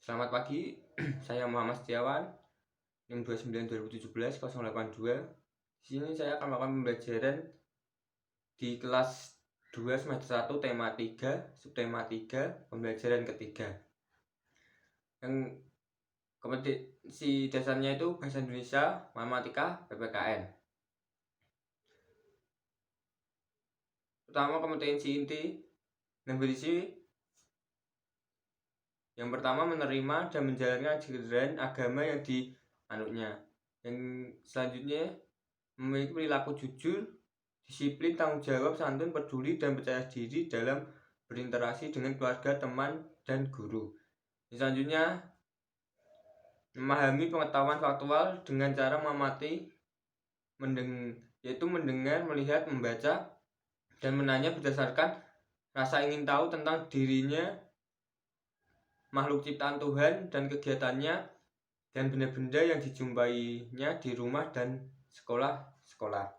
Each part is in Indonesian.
Selamat pagi, saya Muhammad Setiawan, NIM 29 2017 082. Di sini saya akan melakukan pembelajaran di kelas 2 semester 1 tema 3, subtema 3, pembelajaran ketiga. Yang kompetensi dasarnya itu bahasa Indonesia, matematika, PPKN. Pertama, kompetensi inti dan berisi yang pertama, menerima dan menjalankan ajaran agama yang dianutnya. Yang selanjutnya, memiliki perilaku jujur, disiplin, tanggung jawab, santun, peduli, dan percaya diri dalam berinteraksi dengan keluarga, teman, dan guru. Yang selanjutnya, memahami pengetahuan faktual dengan cara mengamati, yaitu mendengar, melihat, membaca, dan menanya berdasarkan rasa ingin tahu tentang dirinya, makhluk ciptaan Tuhan, dan kegiatannya, dan benda-benda yang dijumpainya di rumah dan sekolah-sekolah.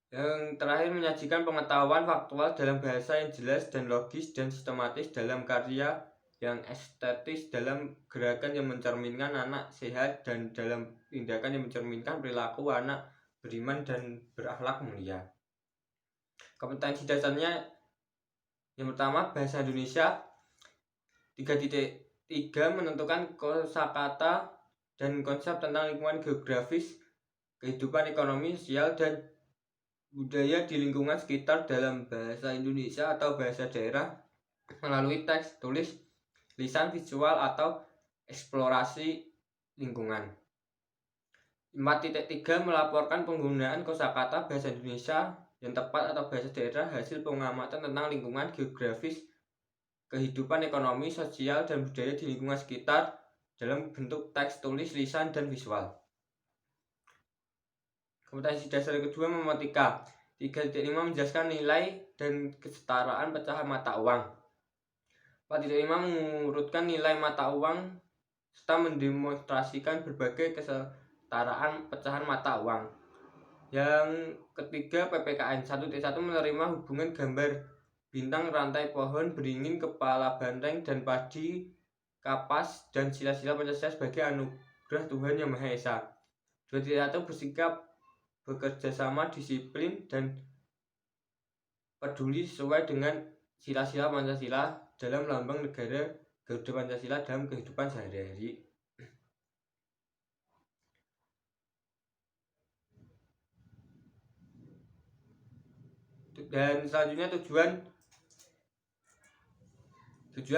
Yang terakhir, menyajikan pengetahuan faktual dalam bahasa yang jelas dan logis dan sistematis dalam karya yang estetis, dalam gerakan yang mencerminkan anak sehat, dan dalam tindakan yang mencerminkan perilaku anak beriman dan berakhlak mulia. Kompetensi dasarnya yang pertama, bahasa Indonesia 3.3, menentukan kosakata dan konsep tentang lingkungan geografis, kehidupan ekonomi, sosial, dan budaya di lingkungan sekitar dalam bahasa Indonesia atau bahasa daerah melalui teks, tulis, lisan, visual, atau eksplorasi lingkungan. 4.3, melaporkan penggunaan kosakata bahasa Indonesia yang tepat atau bahasa daerah hasil pengamatan tentang lingkungan geografis, kehidupan ekonomi, sosial, dan budaya di lingkungan sekitar dalam bentuk teks, tulis, lisan, dan visual. Kompetensi dasar kedua, matematika 3.5, menjelaskan nilai dan kesetaraan pecahan mata uang. 4.5, mengurutkan nilai mata uang serta mendemonstrasikan berbagai kesetaraan pecahan mata uang. Yang ketiga, PPKN 1.1, menerima hubungan gambar bintang, rantai pohon, beringin, kepala banteng, dan padi, kapas, dan sila-sila Pancasila sebagai anugerah Tuhan Yang Maha Esa. 2.1, bersikap bekerja sama, disiplin, dan peduli sesuai dengan sila-sila Pancasila dalam lambang negara Garuda Pancasila dalam kehidupan sehari-hari. Dan selanjutnya tujuan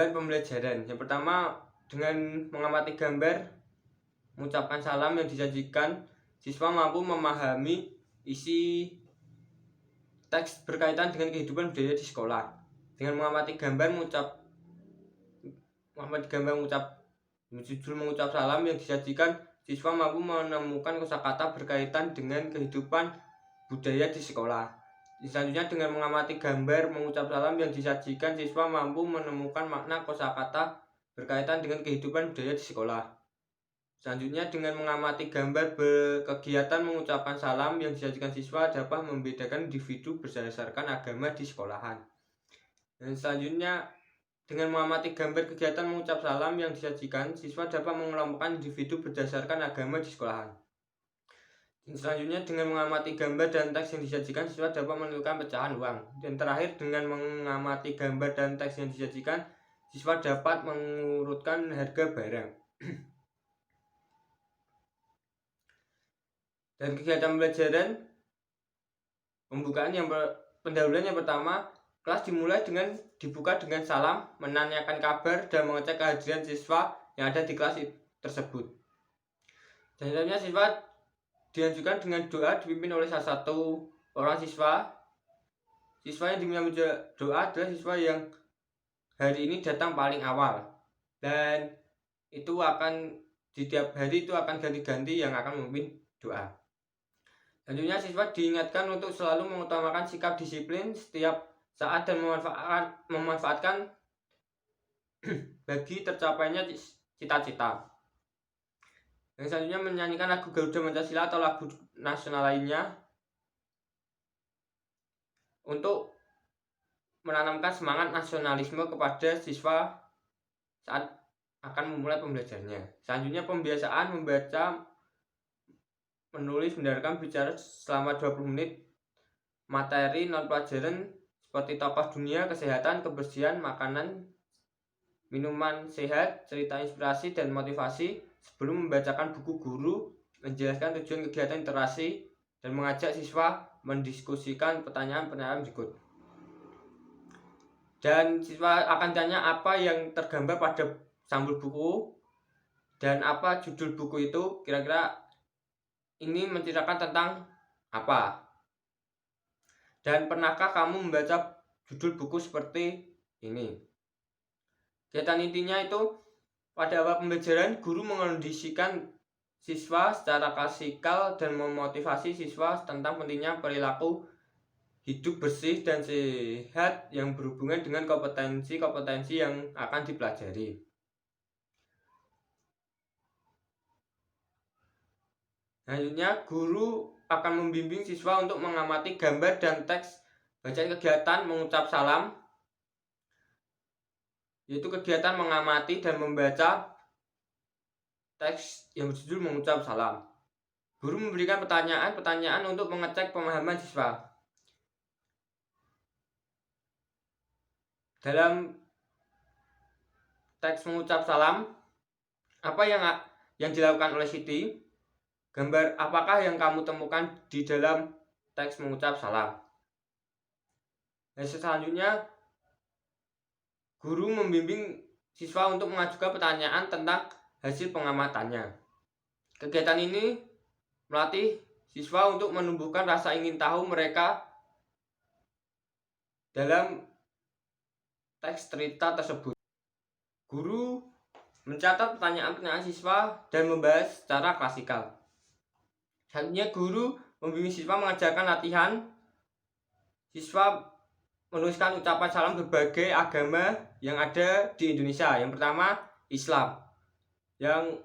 pembelajaran. Yang pertama, dengan mengamati gambar, mengucapkan salam yang disajikan, siswa mampu memahami isi teks berkaitan dengan kehidupan budaya di sekolah. Dengan mengamati gambar, mengucap salam yang disajikan, siswa mampu menemukan kosakata berkaitan dengan kehidupan budaya di sekolah. Selanjutnya, dengan mengamati gambar, mengucap salam yang disajikan, siswa mampu menemukan makna kosakata berkaitan dengan kehidupan budaya di sekolah. Selanjutnya, dengan mengamati gambar kegiatan mengucapkan salam yang disajikan siswa dapat membedakan individu berdasarkan agama di sekolahan. Dan selanjutnya, dengan mengamati gambar kegiatan mengucap salam yang disajikan, siswa dapat mengelompokkan individu berdasarkan agama di sekolahan. Selanjutnya, dengan mengamati gambar dan teks yang disajikan, siswa dapat menentukan pecahan uang. Dan terakhir, dengan mengamati gambar dan teks yang disajikan, siswa dapat mengurutkan harga barang. Dan kegiatan pembelajaran pembukaan pendahuluan yang pertama, kelas dimulai dengan dibuka dengan salam, menanyakan kabar, dan mengecek kehadiran siswa yang ada di kelas tersebut. Dan selanjutnya, siswa dilanjutkan dengan doa dipimpin oleh salah satu orang siswa. Siswa yang diminta doa adalah siswa yang hari ini datang paling awal, dan itu akan di tiap hari itu akan ganti-ganti yang akan memimpin doa. Selanjutnya, siswa diingatkan untuk selalu mengutamakan sikap disiplin setiap saat dan memanfaatkan bagi tercapainya cita-cita. Yang selanjutnya, menyanyikan lagu Garuda Pancasila atau lagu nasional lainnya untuk menanamkan semangat nasionalisme kepada siswa saat akan memulai pembelajarannya. Selanjutnya pembiasaan membaca, menulis, mendengarkan, bicara selama 20 menit materi non pelajaran seperti tokoh dunia, kesehatan, kebersihan, makanan, minuman sehat, cerita inspirasi dan motivasi sebelum membacakan buku guru, menjelaskan tujuan kegiatan interaksi, dan mengajak siswa mendiskusikan pertanyaan-pertanyaan berikut. Dan siswa akan tanya apa yang tergambar pada sampul buku dan apa judul buku itu, kira-kira ini menceritakan tentang apa. Dan pernahkah kamu membaca judul buku seperti ini? Kegiatan intinya itu pada awal pembelajaran guru mengondisikan siswa secara klasikal dan memotivasi siswa tentang pentingnya perilaku hidup bersih dan sehat yang berhubungan dengan kompetensi-kompetensi yang akan dipelajari. Selanjutnya, guru akan membimbing siswa untuk mengamati gambar dan teks bacaan kegiatan mengucap salam, yaitu kegiatan mengamati dan membaca teks yang berjudul mengucap salam. Guru memberikan pertanyaan-pertanyaan untuk mengecek pemahaman siswa. Dalam teks mengucap salam, apa yang dilakukan oleh Siti? Gambar apakah yang kamu temukan di dalam teks mengucap salam? Dan selanjutnya, guru membimbing siswa untuk mengajukan pertanyaan tentang hasil pengamatannya. Kegiatan ini melatih siswa untuk menumbuhkan rasa ingin tahu mereka dalam teks cerita tersebut. Guru mencatat pertanyaan-pertanyaan siswa dan membahas secara klasikal. Selanjutnya, guru membimbing siswa mengajarkan latihan siswa menuliskan ucapan salam berbagai agama yang ada di Indonesia. Yang pertama, Islam, yang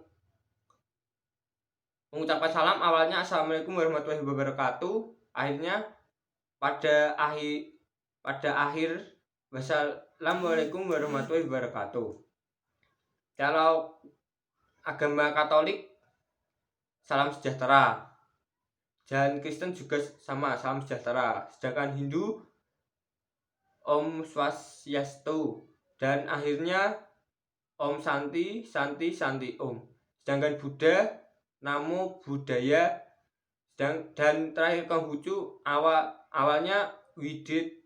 mengucapkan salam awalnya Assalamualaikum warahmatullahi wabarakatuh, akhirnya pada akhir Wassalamualaikum warahmatullahi wabarakatuh. Kalau agama Katolik, salam sejahtera, dan Kristen juga sama, salam sejahtera. Sedangkan Hindu, Om Swastiastu, dan akhirnya Om Santi, Santi, Santi Om. Sedangkan Buddha, Namo Buddhaya, dan terakhir Konghucu awalnya Widit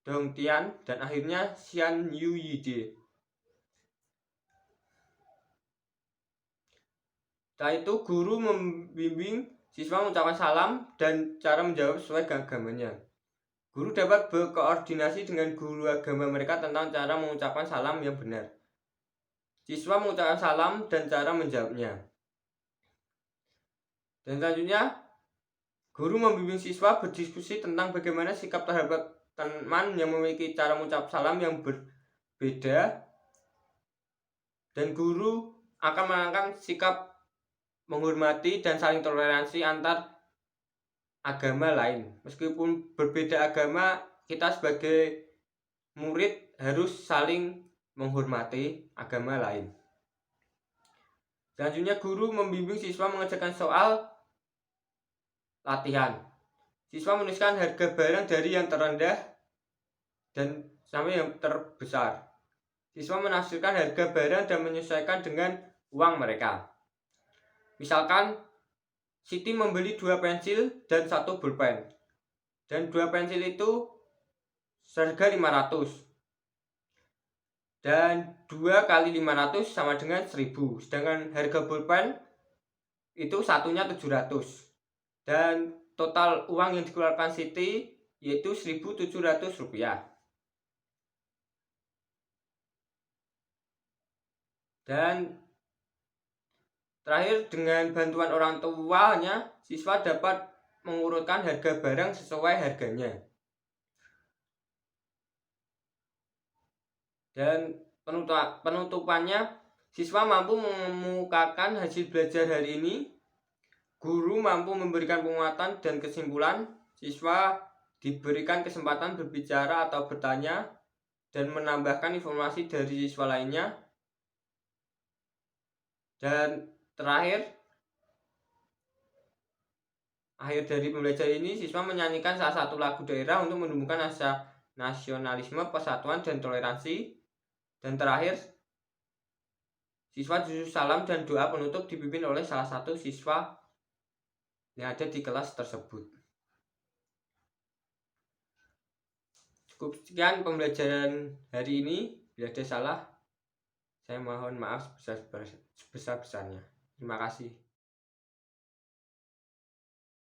Dongtian dan akhirnya Xian Yu Yide. Setelah itu guru membimbing siswa mengucapkan salam dan cara menjawab sesuai agamanya. Guru dapat berkoordinasi dengan guru agama mereka tentang cara mengucapkan salam yang benar. Siswa mengucapkan salam dan cara menjawabnya. Dan selanjutnya, guru membimbing siswa berdiskusi tentang bagaimana sikap terhadap teman yang memiliki cara mengucap salam yang berbeda, dan guru akan menerangkan sikap menghormati dan saling toleransi antar agama lain. Meskipun berbeda agama, kita sebagai murid harus saling menghormati agama lain. Selanjutnya, guru membimbing siswa mengerjakan soal latihan. Siswa menuliskan harga barang dari yang terendah dan sampai yang terbesar. Siswa menafsirkan harga barang dan menyesuaikan dengan uang mereka. Misalkan Siti membeli 2 pensil dan 1 pulpen, dan 2 pensil itu seharga 500, dan 2 kali 500 sama dengan 1000. Sedangkan harga pulpen itu satunya 700, dan total uang yang dikeluarkan Siti yaitu Rp1.700. Dan terakhir, dengan bantuan orang tuanya, siswa dapat mengurutkan harga barang sesuai harganya. Dan penutupannya, siswa mampu mengemukakan hasil belajar hari ini. Guru mampu memberikan penguatan dan kesimpulan. Siswa diberikan kesempatan berbicara atau bertanya dan menambahkan informasi dari siswa lainnya. Dan terakhir, akhir dari pembelajaran ini siswa menyanyikan salah satu lagu daerah untuk menumbuhkan rasa nasionalisme, persatuan, dan toleransi. Dan terakhir, siswa disuruh salam dan doa penutup dipimpin oleh salah satu siswa yang ada di kelas tersebut. Cukup sekian pembelajaran hari ini. Bila ada salah, saya mohon maaf sebesar-besarnya. Terima kasih.